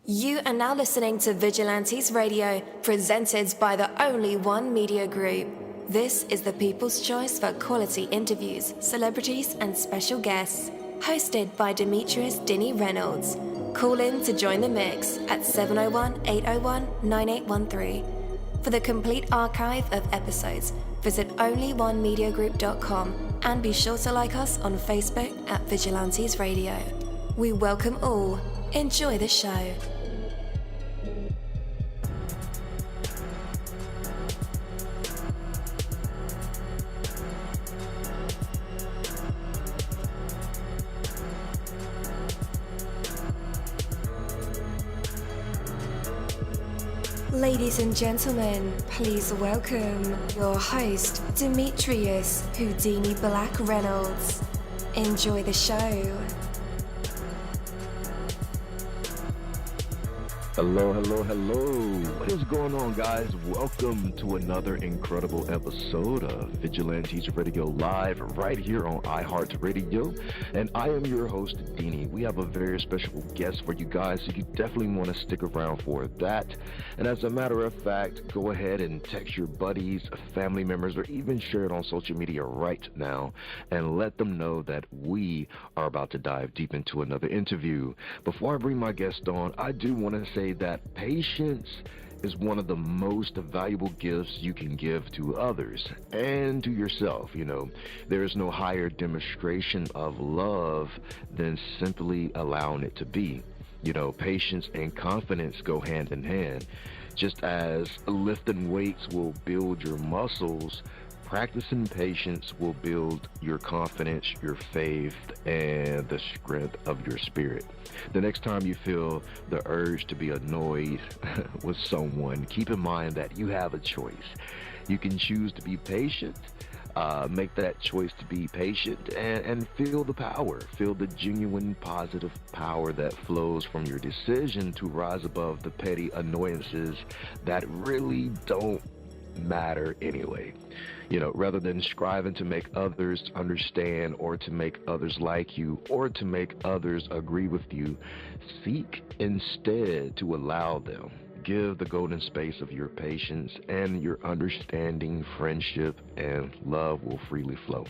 You are now listening to Vigilantes Radio, presented by the Only One Media Group. This is the people's choice for quality interviews, celebrities, and special guests. Hosted by Demetrius-Reynolds. Call in to join the mix at 701-801-9813. For the complete archive of episodes, visit onlyonemediagroup.com and be sure to like us on Facebook at Vigilantes Radio. We welcome all. Enjoy the show. Ladies and gentlemen, please welcome your host, Demetrius-Reynolds. Enjoy the show. Hello. What is going on, guys? Welcome to another incredible episode of Vigilantes Radio Live right here on iHeartRadio. And I am your host, Deanie. We have a very special guest for you guys, so you definitely want to stick around for that. And as a matter of fact, go ahead and text your buddies, family members, or even share it on social media right now and let them know that we are about to dive deep into another interview. Before I bring my guest on, I do want to say that patience is one of the most valuable gifts you can give to others and to yourself. You know, there is no higher demonstration of love than simply allowing it to be. You know, patience and confidence go hand in hand. Just as lifting weights will build your muscles, practicing patience will build your confidence, your faith, and the strength of your spirit. The next time you feel the urge to be annoyed with someone, keep in mind that you have a choice. You can choose to be patient, make that choice to be patient, and feel the power, feel the genuine positive power that flows from your decision to rise above the petty annoyances that really don't matter anyway. You know, rather than striving to make others understand or to make others like you or to make others agree with you, seek instead to allow them. Give the golden space of your patience, and your understanding, friendship, and love will freely flow.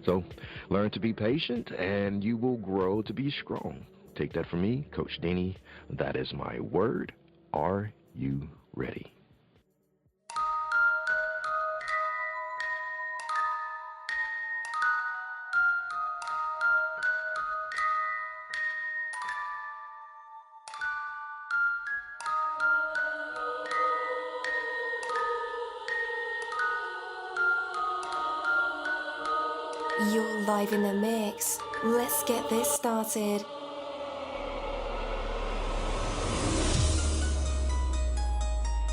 So learn to be patient and you will grow to be strong. Take that from me, Coach Deanie. That is my word. Are you ready? You're live in the mix. Let's get this started.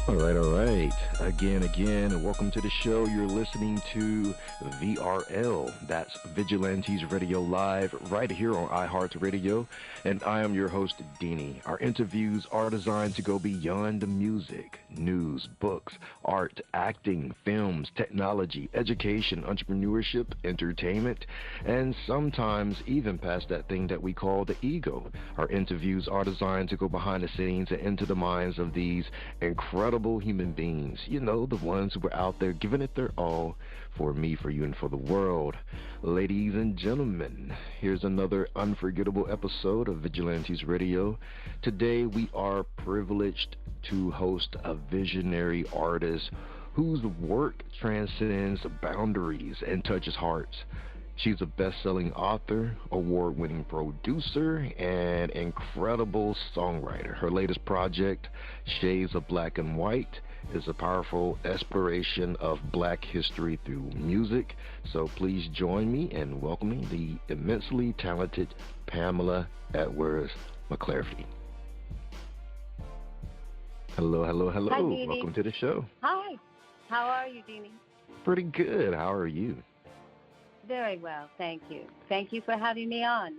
All right. Again, welcome to the show. You're listening to VRL. That's Vigilantes Radio Live right here on iHeartRadio. And I am your host, Deanie. Our interviews are designed to go beyond the music, news, books, art, acting, films, technology, education, entrepreneurship, entertainment, and sometimes even past that thing that we call the ego. Our interviews are designed to go behind the scenes and into the minds of these incredible human beings. You know, the ones who are out there giving it their all for me, for you, and for the world. Ladies and gentlemen, here's another unforgettable episode of Vigilantes Radio. Today we are privileged to host a visionary artist whose work transcends boundaries and touches hearts. She's a best-selling author, award-winning producer, and incredible songwriter. Her latest project, Shades of Black and White, is a powerful exploration of Black history through music. So please join me in welcoming the immensely talented Pamela Edwards McClafferty. Hello. Hi, Deanie. Welcome to the show. Hi. How are you, Deanie? Pretty good. How are you? Very well, thank you. Thank you for having me on.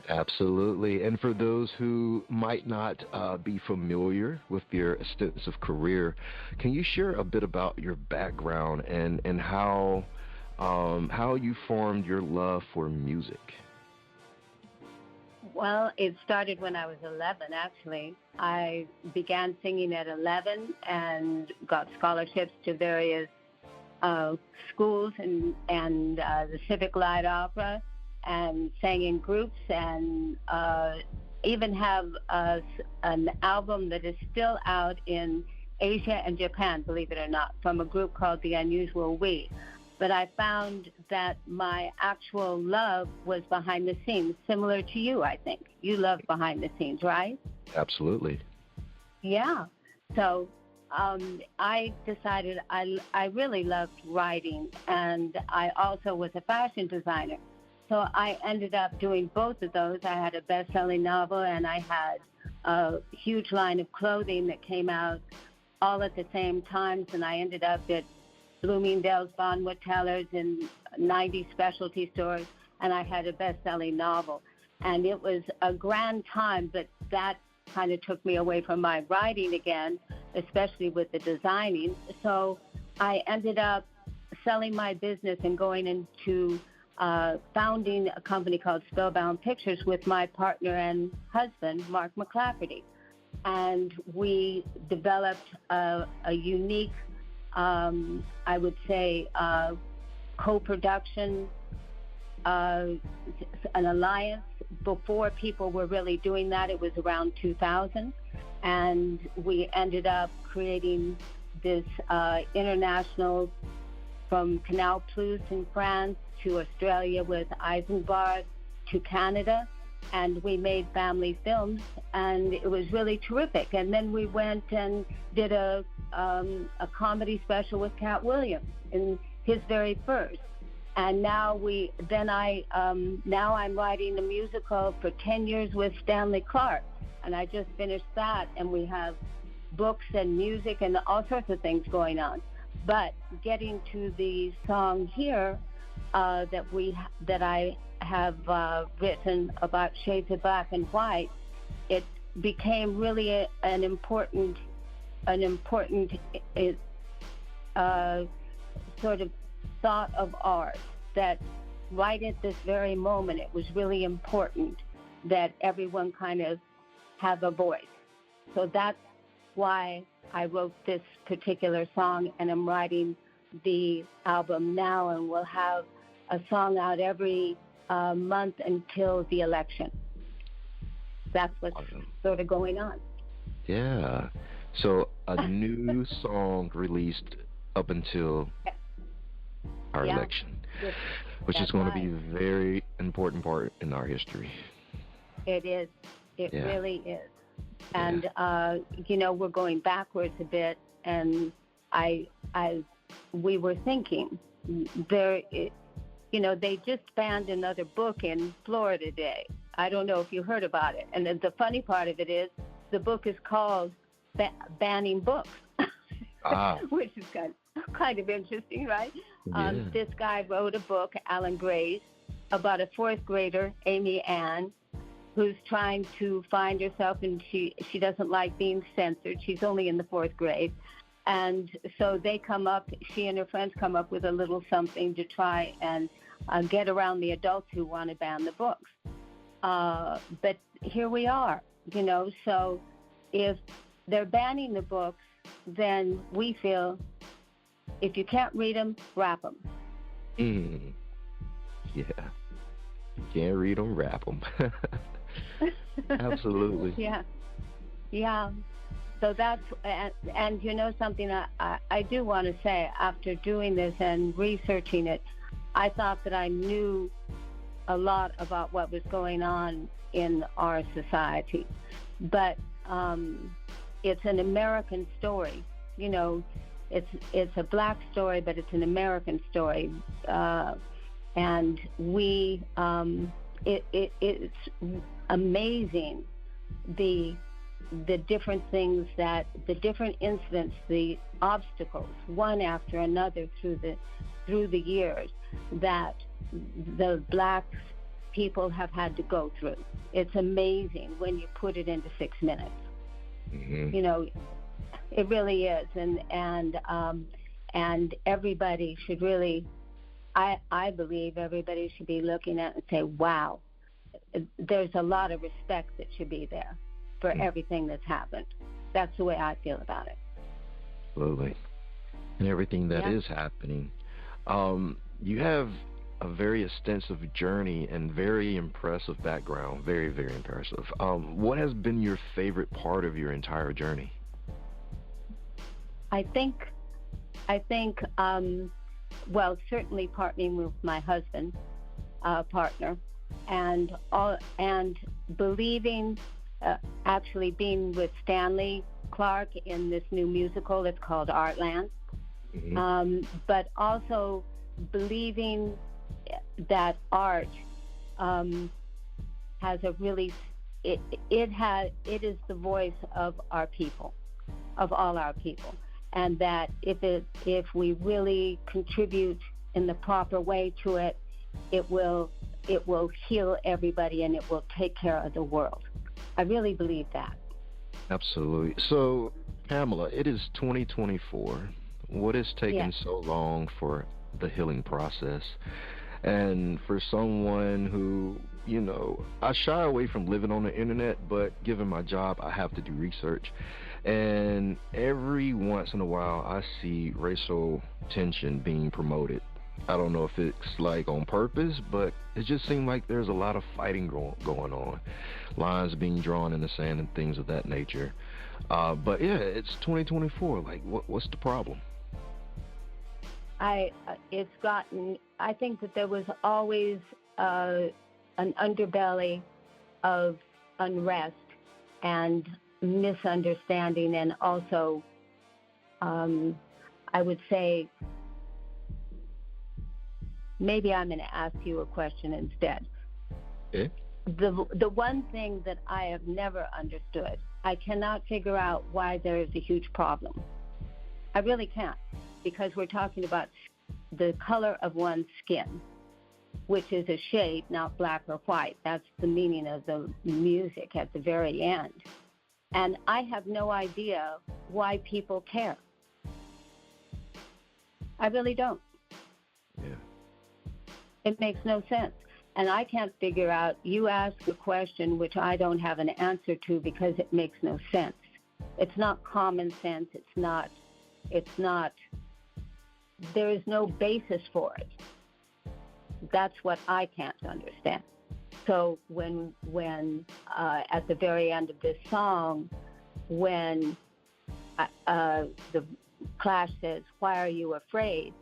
Absolutely. And for those who might not be familiar with your extensive career, can you share a bit about your background and how you formed your love for music? Well, it started when I was 11, actually. I began singing at 11 and got scholarships to various schools and the Civic Light Opera, and sang in groups, and even have an album that is still out in Asia and Japan, believe it or not, from a group called The Unusual We. But I found that my actual love was behind the scenes, similar to you, I think. You love behind the scenes, right? Absolutely. Yeah. So I decided I really loved writing, and I also was a fashion designer. So I ended up doing both of those. I had a best-selling novel, and I had a huge line of clothing that came out all at the same times, and I ended up at Bloomingdale's, Bonwood Tellers, and 90 specialty stores, and I had a best-selling novel. And it was a grand time, but that kind of took me away from my writing again, especially with the designing. So I ended up selling my business and going into founding a company called Spellbound Pictures with my partner and husband, Mark McClafferty. And we developed a unique, I would say, co-production, an alliance. Before people were really doing that, it was around 2000. And we ended up creating this international, from Canal Plus in France to Australia with Eisenbar to Canada. And we made family films, and it was really terrific. And then we went and did a comedy special with Cat Williams in his very first. And now I'm writing a musical for 10 years with Stanley Clark, and I just finished that. And we have books and music and all sorts of things going on. But getting to the song here that I have written about shades of black and white, it became really an important sort of thought of ours, that right at this very moment it was really important that everyone kind of have a voice. So that's why I wrote this particular song, and I'm writing the album now, and we'll have a song out every month until the election. That's what's sort of going on. Yeah. So a new song released up until our election, which is going to be a very important part in our history. It is. It really is. And, we're going backwards a bit, and we were thinking, they just banned another book in Florida today. I don't know if you heard about it. And the funny part of it is the book is called Banning Books, which is kind of interesting, right? Yeah. This guy wrote a book, Alan Grace, about a fourth grader, Amy Ann, who's trying to find herself, and she doesn't like being censored. She's only in the fourth grade. And so she and her friends come up with a little something to try and get around the adults who want to ban the books. But here we are, so if they're banning the books, then we feel if you can't read them, wrap them. Yeah. You can't read them, wrap them. Absolutely. Yeah. So that's, and something I do want to say, after doing this and researching it, I thought that I knew a lot about what was going on in our society. But it's an American story. It's a black story, but it's an American story. And it's amazing the different things, the different incidents, the obstacles, one after another through the years that the black people have had to go through. It's amazing when you put it into 6 minutes. Mm-hmm. It really is, and everybody should really, I believe everybody should be looking at it and say, wow, there's a lot of respect that should be there for everything that's happened. That's the way I feel about it. Absolutely. And everything that is happening. You have a very extensive journey and very impressive background. Very, very impressive. What has been your favorite part of your entire journey? I think, well, certainly partnering with my husband, partner, and believing, actually being with Stanley Clark in this new musical. It's called Artland. But also believing that art has a really, it is the voice of our people, of all our people, and that if we really contribute in the proper way to it, it will heal everybody and it will take care of the world. I really believe that. Absolutely. So, Pamela, it is 2024. What is taking so long for the healing process? And for someone who, you know, I shy away from living on the internet, but given my job, I have to do research. And every once in a while, I see racial tension being promoted. I don't know if it's like on purpose, but it just seems like there's a lot of fighting going on. Lines being drawn in the sand and things of that nature. But yeah, it's 2024. Like, what's the problem? I think that there was always an underbelly of unrest and misunderstanding, and also, I would say, maybe I'm going to ask you a question instead. Okay. The one thing that I have never understood, I cannot figure out why there is a huge problem. I really can't, because we're talking about the color of one's skin, which is a shade, not black or white. That's the meaning of the music at the very end. And I have no idea why people care. I really don't. Yeah. It makes no sense. And I can't figure out, you ask a question which I don't have an answer to because it makes no sense. It's not common sense. It's not, there is no basis for it. That's what I can't understand. So when at the very end of this song, when the Clash says, "Why are you afraid?"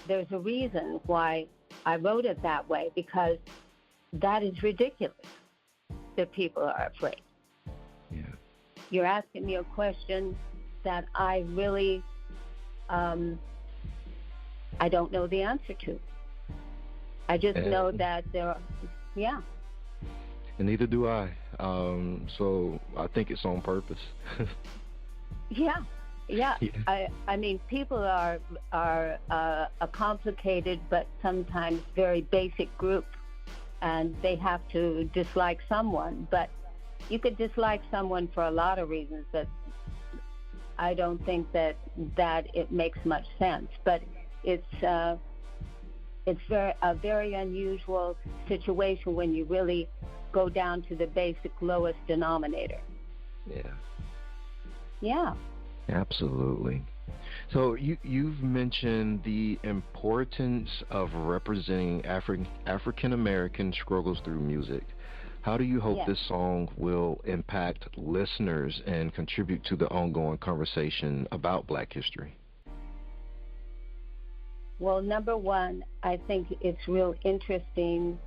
there's a reason why I wrote it that way, because that is ridiculous that people are afraid. Yeah. You're asking me a question that I really, I don't know the answer to. I just know that there are, And neither do I. So I think it's on purpose. Yeah. I mean, people are a complicated but sometimes very basic group, and they have to dislike someone. But you could dislike someone for a lot of reasons that I don't think that it makes much sense. But it's a very unusual situation when you really go down to the basic lowest denominator. Yeah. Absolutely. So you've mentioned the importance of representing African American struggles through music. How do you hope this song will impact listeners and contribute to the ongoing conversation about Black history? Well, number one, I think it's real interesting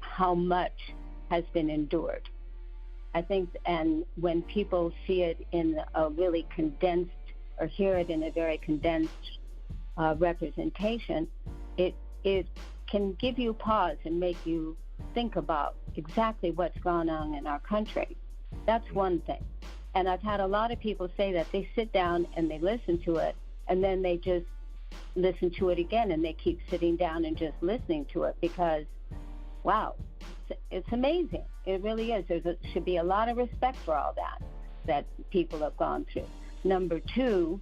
how much has been endured. I think, and when people see it in a really condensed, or hear it in a very condensed representation, it can give you pause and make you think about exactly what's gone on in our country. That's one thing. And I've had a lot of people say that they sit down and they listen to it, and then they just listen to it again, and they keep sitting down and just listening to it because, wow, it's amazing. It really is. There should be a lot of respect for all that people have gone through. Number two,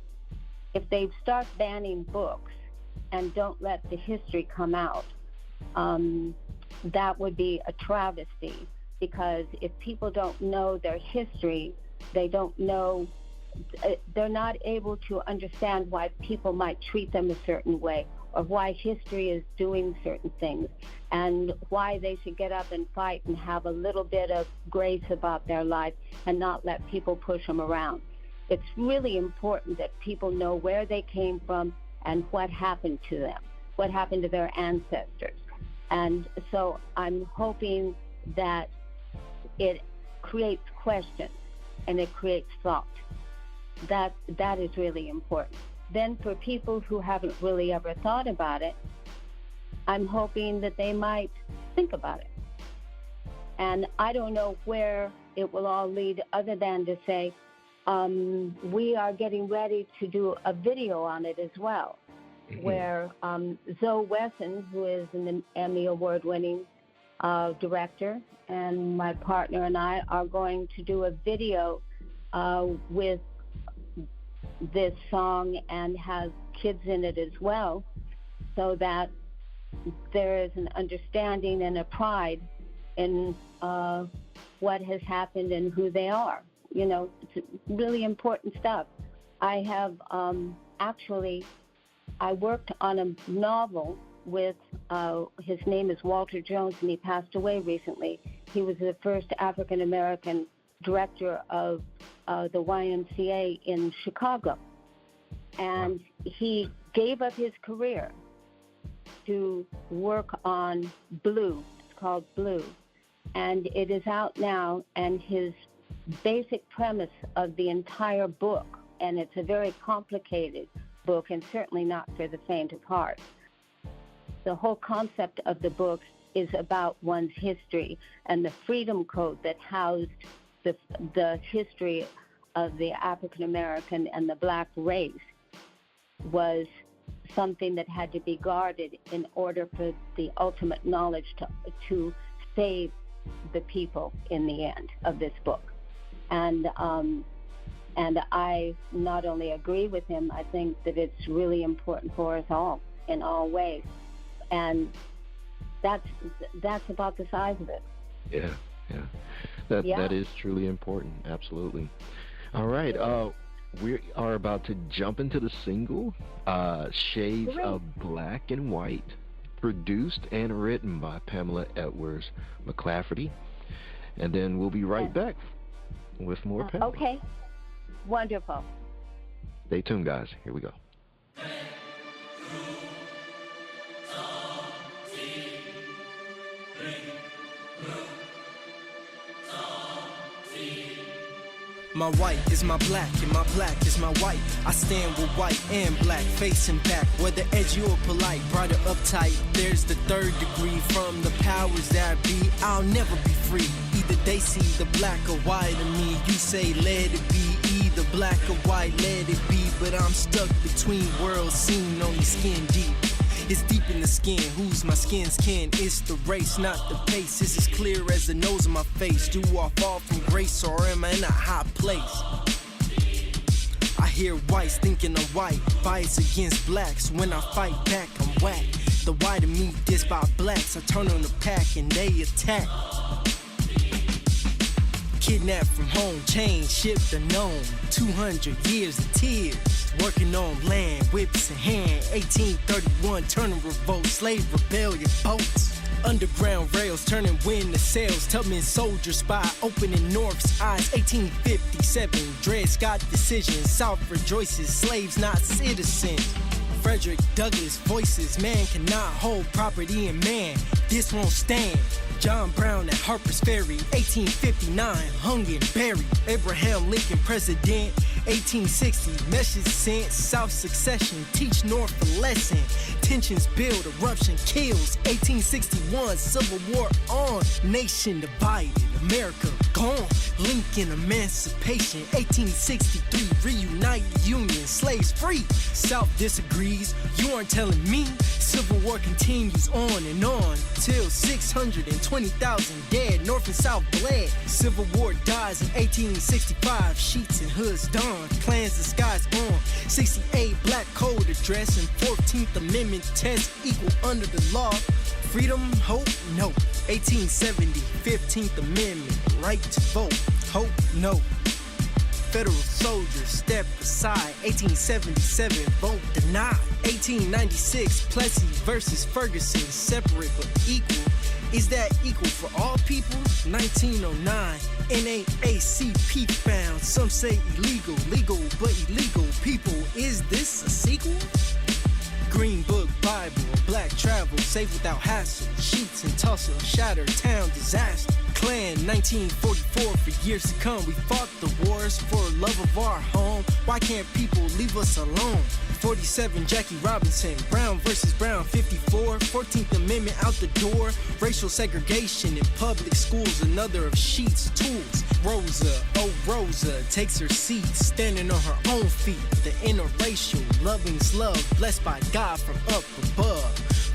if they start banning books and don't let the history come out, that would be a travesty, because if people don't know their history, they don't know, they're not able to understand why people might treat them a certain way, or why history is doing certain things, and why they should get up and fight and have a little bit of grace about their life and not let people push them around. It's really important that people know where they came from and what happened to them, what happened to their ancestors. And so I'm hoping that it creates questions and it creates thought. That is really important. Then for people who haven't really ever thought about it, I'm hoping that they might think about it. And I don't know where it will all lead, other than to say, we are getting ready to do a video on it as well, where Zoe Wesson, who is an Emmy Award-winning director, and my partner and I are going to do a video with this song and have kids in it as well, so that there is an understanding and a pride in what has happened and who they are. You know, it's really important stuff. I have I worked on a novel with, his name is Walter Jones, and he passed away recently. He was the first African-American director of the YMCA in Chicago. And he gave up his career to work on Blue. It's called Blue. And it is out now, and his basic premise of the entire book, and it's a very complicated book and certainly not for the faint of heart. The whole concept of the book is about one's history, and the freedom code that housed the history of the African American and the black race was something that had to be guarded in order for the ultimate knowledge to save the people in the end of this book. And I not only agree with him, I think that it's really important for us all in all ways. And that's about the size of it. Yeah. That is truly important. Absolutely. All right. We are about to jump into the single, Shades of Black and White, produced and written by Pamela Edwards McClafferty. And then we'll be right back with more Pamela. Okay. Wonderful. Stay tuned, guys. Here we go. My white is my black, and my black is my white. I stand with white and black, facing back, whether edgy or polite, bright or uptight. There's the third degree from the powers that be. I'll never be free. Either they see the black or white in me. You say let it be, either black or white, let it be. But I'm stuck between worlds, seen only skin deep. It's deep in the skin, who's my skin's kin? It's the race, not the pace. It's as clear as the nose of my face. Do I fall from grace, or am I in a hot place? I hear whites thinking I'm white, bias against blacks. When I fight back, I'm whack. The white of me dissed by blacks. I turn on the pack and they attack. Kidnapped from home, chained, shipped unknown. 200 years of tears. Working on land, whips in hand. 1831, turning revolt, slave rebellion, boats. Underground rails, turning wind to sails. Tubman soldier spy, opening North's eyes. 1857, Dred Scott decision. South rejoices, slaves not citizens. Frederick Douglass voices, man cannot hold property in man. This won't stand. John Brown at Harper's Ferry, 1859, hung and buried. Abraham Lincoln president, 1860, message sent. South succession, teach North a lesson. Tensions build, eruption kills. 1861, Civil War on. Nation divided, America gone. Lincoln emancipation, 1863, reunite Union, slaves free. South disagrees, you aren't telling me. Civil War continues on and on till 620,000 dead. North and South bled. Civil War dies in 1865. Sheets and hoods dawn. Clans disguised on. 68 black code address and 14th Amendment test equal under the law. Freedom, hope, no. 1870, 15th Amendment, right to vote. Hope, no. Federal soldiers step aside. 1877, vote denied. 1896, Plessy versus Ferguson, separate but equal. Is that equal for all people? 1909, NAACP found. Some say illegal, legal but illegal. People, is this a sequel? Green Book Bible, black travel, safe without hassle. Sheets in Tulsa, shattered town disaster. Klan, 1944, for years to come. We fought the wars for love of our home. Why can't people leave us alone? 47, Jackie Robinson, Brown versus Brown, 54, 14th Amendment out the door. Racial segregation in public schools, another of Sheets' tools. Rosa, oh Rosa, takes her seat, standing on her own feet. The interracial, loving's love, blessed by God from up above.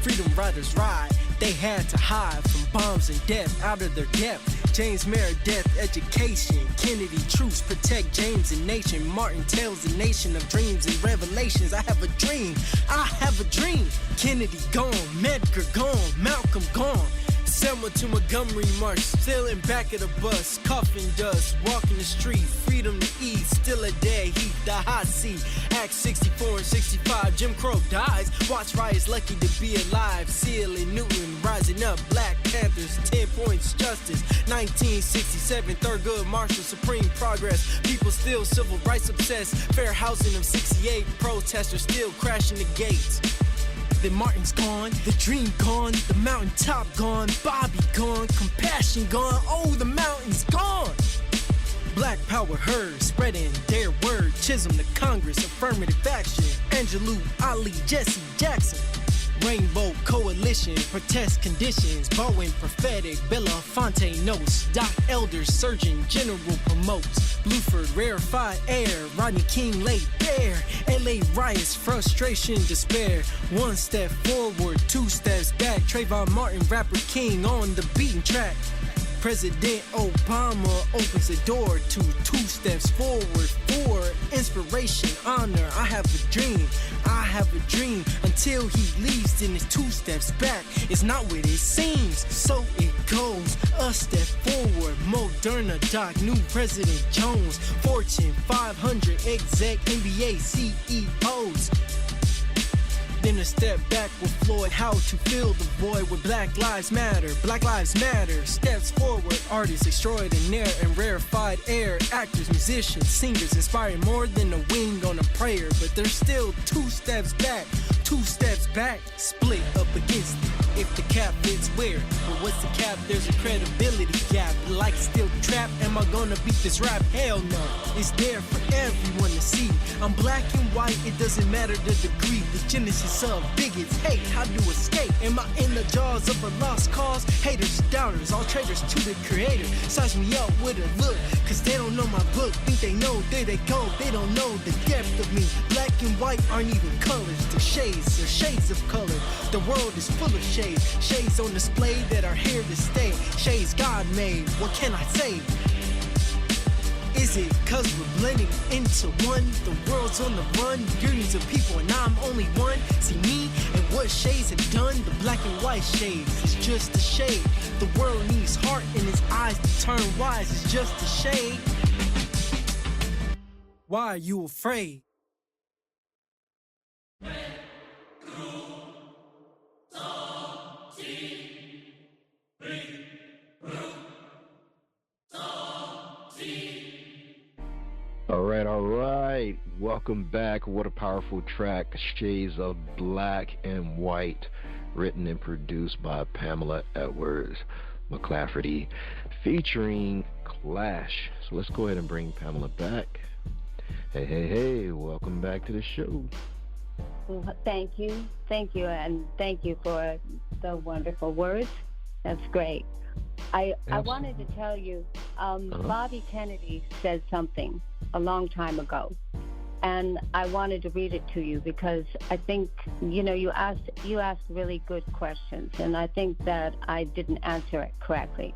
Freedom riders ride, they had to hide from bombs and death, out of their depth. James Meredith, education. Kennedy, truce, protect James and nation. Martin tells the nation of dreams and revelations. I have a dream, I have a dream. Kennedy gone, Medgar gone, Malcolm gone. Selma to Montgomery March, still in back of the bus, coughing dust, walking the street, freedom to eat, still a day heat, the hot seat. Act 64 and 65, Jim Crow dies, watch riots, lucky to be alive. Seal and Newton rising up, Black Panthers, 10 points justice. 1967, Thurgood Marshall, supreme progress. People still civil rights obsessed, fair housing of 68, protesters still crashing the gates. Then Martin's gone, the dream gone, the mountaintop gone, Bobby gone, compassion gone, oh, the mountain's gone. Black power heard, spreading their word. Chisholm to Congress, affirmative action. Angelou, Ali, Jesse Jackson. Rainbow Coalition, protest conditions. Bowen prophetic, Belafonte notes. Doc Elders, Surgeon General promotes. Bluford, rarefied air. Rodney King laid bare. LA riots, frustration, despair. One step forward, two steps back. Trayvon Martin, rapper king on the beaten track. President Obama opens the door to two steps forward for inspiration, honor. I have a dream, I have a dream. Until he leaves, then it's two steps back. It's not what it seems, so it goes. A step forward, Moderna doc, new President Jones. Fortune 500 exec, NBA CEOs. Then a step back with Floyd, how to fill the void with Black Lives Matter. Black Lives Matter, steps forward, artists extraordinaire and rarefied air. Actors, musicians, singers, inspiring more than a wing on a prayer. But there's still two steps back, split up against it. If the cap fits where, but what's the cap? There's a credibility gap. Like still trapped, am I gonna beat this rap? Hell no, it's there for everyone to see. I'm black and white, it doesn't matter the degree. The genesis of bigots, hate, how to escape. Am I in the jaws of a lost cause? Haters, doubters, all traitors to the creator. Size me up with a look, cause they don't know my book. Think they know, there they go, they don't know the depth of me. Black and white aren't even colors, they're shades, they're shades of color. The world is full of shades, shades on display that are here to stay. Shades God made, what can I say? Is it cause we're blending into one? The world's on the run, billions of people and I'm only one. See me and what shades have done. The black and white shades is just a shade. The world needs heart in its eyes to turn wise. It's just a shade. Why are you afraid? All right. Welcome back. What a powerful track. Shades of Black and White, written and produced by Pamela Edwards McClafferty, featuring Clash. So let's go ahead and bring Pamela back. Hey, welcome back to the show. Well, thank you, and thank you for the wonderful words. That's great. I wanted to tell you, Bobby Kennedy said something a long time ago, and I wanted to read it to you because I think, you asked really good questions, and I think that I didn't answer it correctly.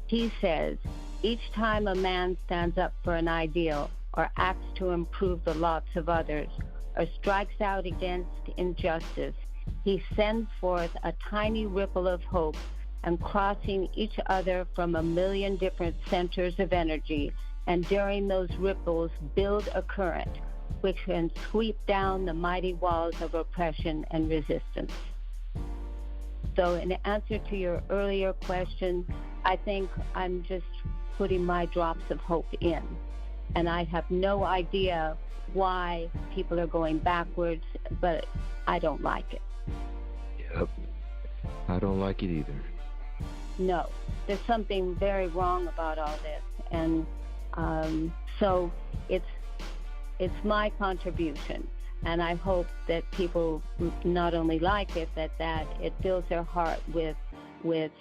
He says, each time a man stands up for an ideal or acts to improve the lots of others or strikes out against injustice, He sends forth a tiny ripple of hope, and crossing each other from a million different centers of energy, and during those ripples build a current which can sweep down the mighty walls of oppression and resistance. So in answer to your earlier question, I think I'm just putting my drops of hope in. And I have no idea why people are going backwards, but I don't like it. Yep. I don't like it either. No, there's something very wrong about all this. And so it's my contribution. And I hope that people not only like it, that it fills their heart with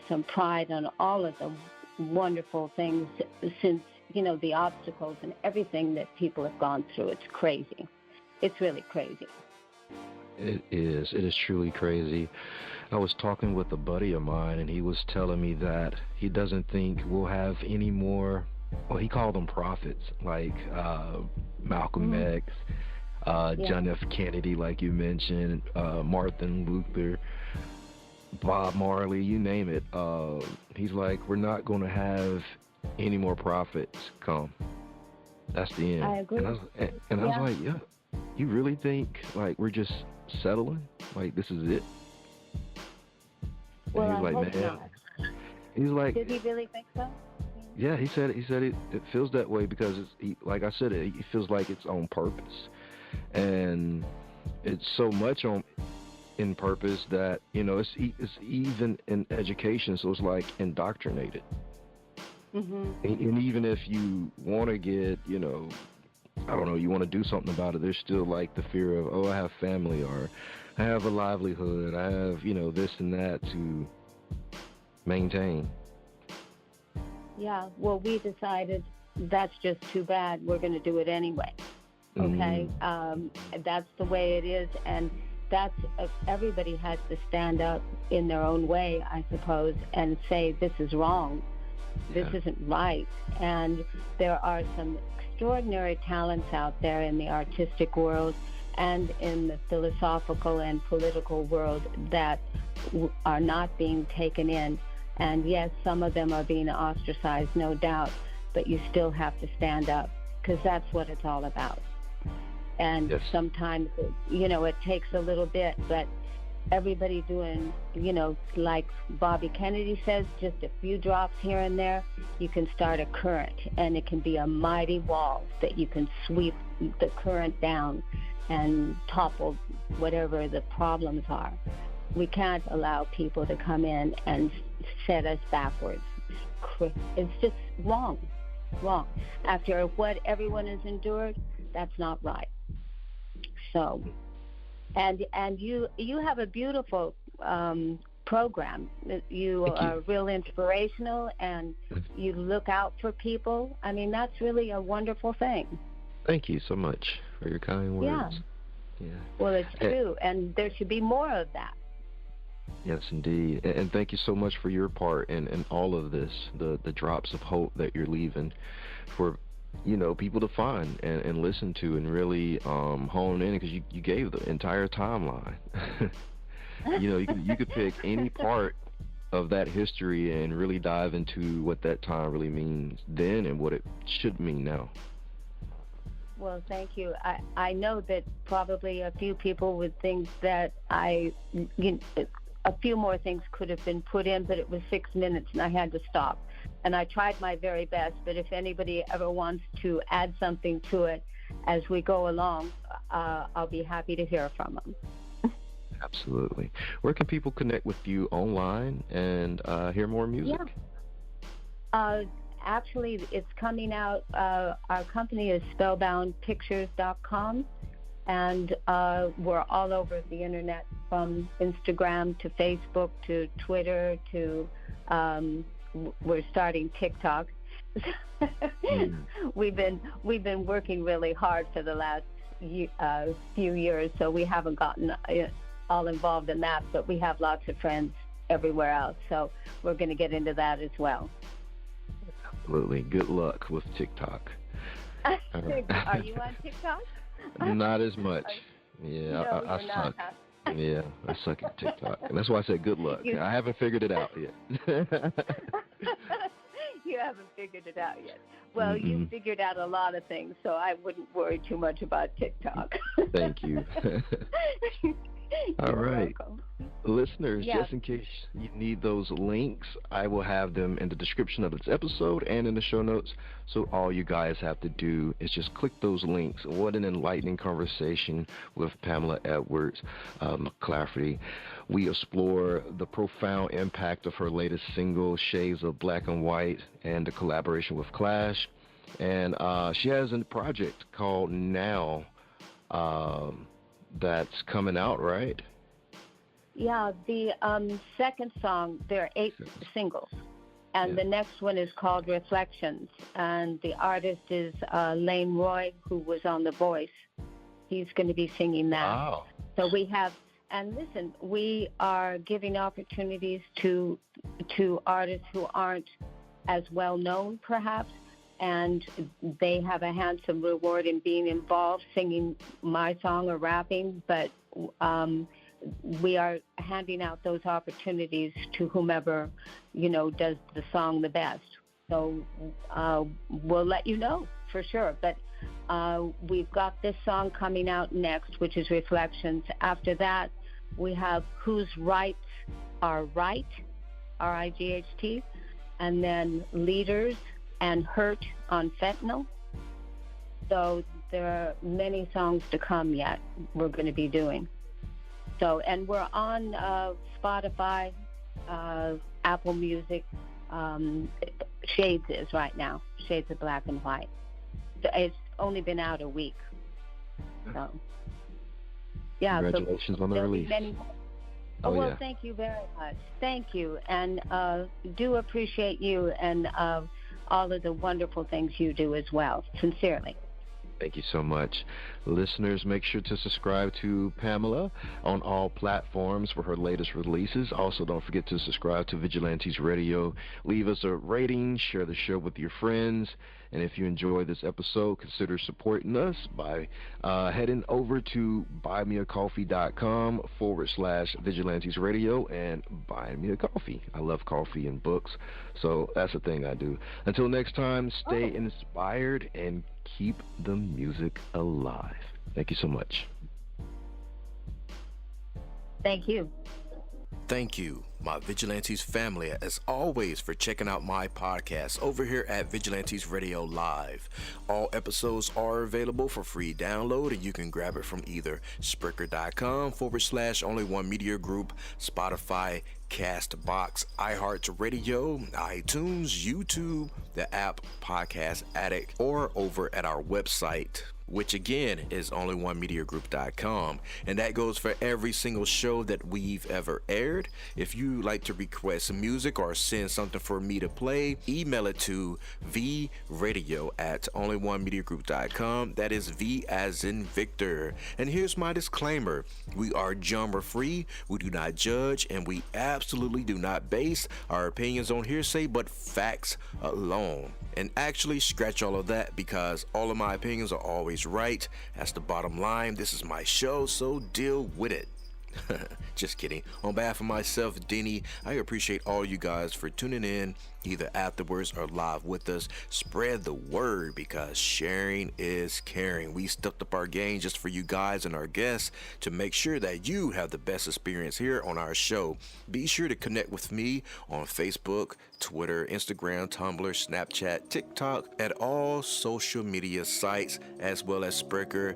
some pride on all of the wonderful things since, the obstacles and everything that people have gone through. It's crazy. It's really crazy. It is. It is truly crazy. I was talking with a buddy of mine, and he was telling me that he doesn't think we'll have any more, well, he called them prophets, like Malcolm X, John F. Kennedy, like you mentioned, Martin Luther, Bob Marley, you name it. He's like, we're not going to have any more prophets come. That's the end. I agree. And I was like, yeah, you really think like we're just settling? Like this is it? Well, and he's I like, hope man. not. He's like, did he really think so? Yeah, he said it feels that way because like I said, it feels like it's on purpose, and it's so much in purpose that it's even in education, so it's like indoctrinated. Mm-hmm. And even if you want to get, I don't know, you want to do something about it, there's still like the fear of, oh, I have family, or I have a livelihood, I have, this and that to maintain. Yeah, well, we decided that's just too bad. We're going to do it anyway. Okay? That's the way it is, and that's everybody has to stand up in their own way, I suppose, and say this is wrong. This isn't right. And there are some extraordinary talents out there in the artistic world and in the philosophical and political world that are not being taken in. And yes, some of them are being ostracized, no doubt, but you still have to stand up because that's what it's all about. And sometimes, it takes a little bit, but everybody doing, like Bobby Kennedy says, just a few drops here and there, you can start a current, and it can be a mighty wall that you can sweep the current down and topple whatever the problems are. We can't allow people to come in and set us backwards. It's just wrong. After what everyone has endured, that's not right. So, and you have a beautiful program. You are real inspirational, and you look out for people. I mean, that's really a wonderful thing. Thank you so much for your kind words. Yeah. Well, it's true, and there should be more of that. Yes, indeed. And thank you so much for your part in all of this, the drops of hope that you're leaving for, people to find and listen to and really hone in, because you gave the entire timeline. You could pick any part of that history and really dive into what that time really means then and what it should mean now. Well, thank you. I know that probably a few people would think that a few more things could have been put in, but it was 6 minutes and I had to stop. And I tried my very best, but if anybody ever wants to add something to it as we go along, I'll be happy to hear from them. Absolutely. Where can people connect with you online and hear more music? Yeah. Actually, it's coming out. Our company is spellboundpictures.com. And we're all over the internet, from Instagram to Facebook to Twitter to we're starting TikTok. We've been working really hard for the last few years, so we haven't gotten all involved in that. But we have lots of friends everywhere else, so we're going to get into that as well. Absolutely. Good luck with TikTok. Are you on TikTok? Not as much. Yeah, No, I you're not. suck. Yeah, I suck at TikTok. And that's why I said good luck. I haven't figured it out yet. You haven't figured it out yet. Well, you figured out a lot of things, so I wouldn't worry too much about TikTok. Thank you. All right. Welcome. Listeners, just in case you need those links, I will have them in the description of this episode and in the show notes. So all you guys have to do is just click those links. What an enlightening conversation with Pamela Edwards McClafferty. We explore the profound impact of her latest single, Shades of Black and White, and the collaboration with Clash. And she has a project called Now that's coming out, right? Yeah, the second song, there are 8 singles, and the next one is called Reflections, and the artist is Lane Roy, who was on The Voice. He's going to be singing that. Wow. So we have, and listen, we are giving opportunities to artists who aren't as well known, perhaps, and they have a handsome reward in being involved, singing my song or rapping, but we are handing out those opportunities to whomever, does the song the best. So we'll let you know for sure. But we've got this song coming out next, which is Reflections. After that, we have Whose Rights Are Right, R-I-G-H-T, and then Leaders and Hurt on Fentanyl. So there are many songs to come yet we're going to be doing. So, and we're on Spotify, Apple Music. Shades is right now. Shades of Black and White. It's only been out a week. So, yeah. Congratulations on the release. Well, thank you very much. Thank you, and do appreciate you and all of the wonderful things you do as well. Sincerely. Thank you so much. Listeners, make sure to subscribe to Pamela on all platforms for her latest releases. Also, don't forget to subscribe to Vigilantes Radio. Leave us a rating, share the show with your friends, and if you enjoy this episode, consider supporting us by heading over to buymeacoffee.com/Vigilantes Radio and buying me a coffee. I love coffee and books, so that's the thing I do. Until next time, stay inspired and keep the music alive. Thank you so much. Thank you. Thank you, my Vigilantes family, as always, for checking out my podcast over here at Vigilantes Radio Live. All episodes are available for free download, and you can grab it from either Spreaker.com/Only One Media Group, Spotify, Castbox, iHeartRadio, iTunes, YouTube, the app Podcast Addict, or over at our website, which again is onlyonemediagroup.com, and that goes for every single show that we've ever aired. If you like to request music or send something for me to play, email it to vradio@onlyonemediagroup.com. That is V as in Victor. And here's my disclaimer: we are genre free, we do not judge, and we absolutely do not base our opinions on hearsay but facts alone. And actually, scratch all of that, because all of my opinions are always right. That's the bottom line. This is my show, so deal with it. Just kidding. On behalf of myself, Denny, I appreciate all you guys for tuning in, either afterwards or live with us. Spread the word, because sharing is caring. We stepped up our game just for you guys and our guests to make sure that you have the best experience here on our show. Be sure to connect with me on Facebook, Twitter, Instagram, Tumblr, Snapchat, TikTok, at all social media sites, as well as Spreaker,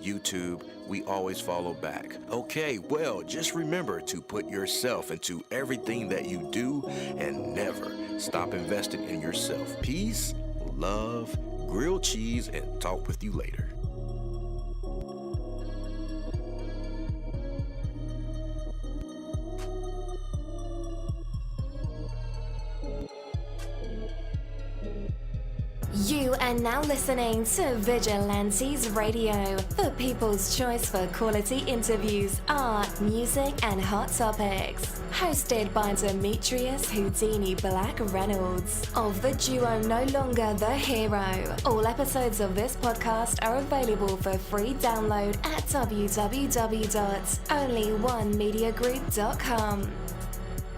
YouTube. We always follow back. Okay, well, just remember to put yourself into everything that you do and never stop investing in yourself. Peace, love, grilled cheese, and talk with you later. You are now listening to Vigilantes Radio, the people's choice for quality interviews, art, music, and hot topics. Hosted by Demetrius Houdini Black-Reynolds of the duo No Longer the Hero. All episodes of this podcast are available for free download at www.onlyonemediagroup.com.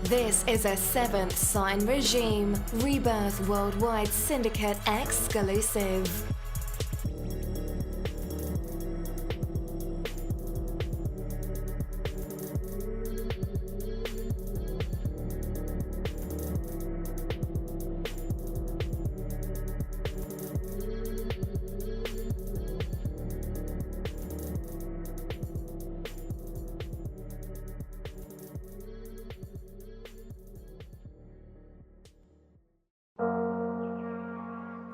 This is a Seventh Sign Regime Rebirth Worldwide Syndicate exclusive.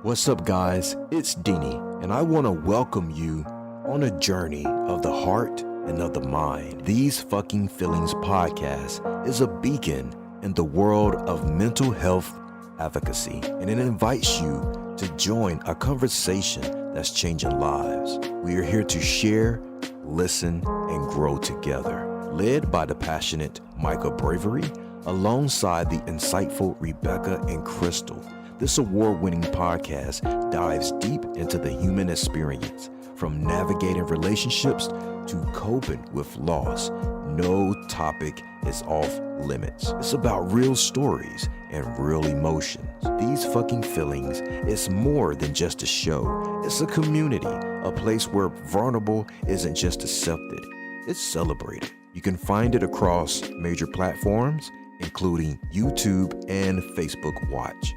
What's up, guys? It's Dini, and I want to welcome you on a journey of the heart and of the mind. These Fucking Feelings podcast is a beacon in the world of mental health advocacy, and it invites you to join a conversation that's changing lives. We are here to share, listen, and grow together. Led by the passionate Micah Bravery, alongside the insightful Rebecca and Crystal. This award-winning podcast dives deep into the human experience, from navigating relationships to coping with loss. No topic is off limits. It's about real stories and real emotions. These Fucking Feelings is more than just a show. It's a community, a place where vulnerable isn't just accepted, it's celebrated. You can find it across major platforms, including YouTube and Facebook Watch.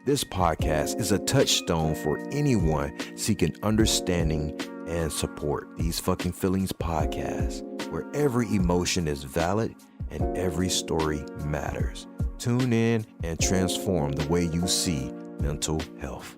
This podcast is a touchstone for anyone seeking understanding and support. These Fucking Feelings podcast, where every emotion is valid and every story matters. Tune in and transform the way you see mental health.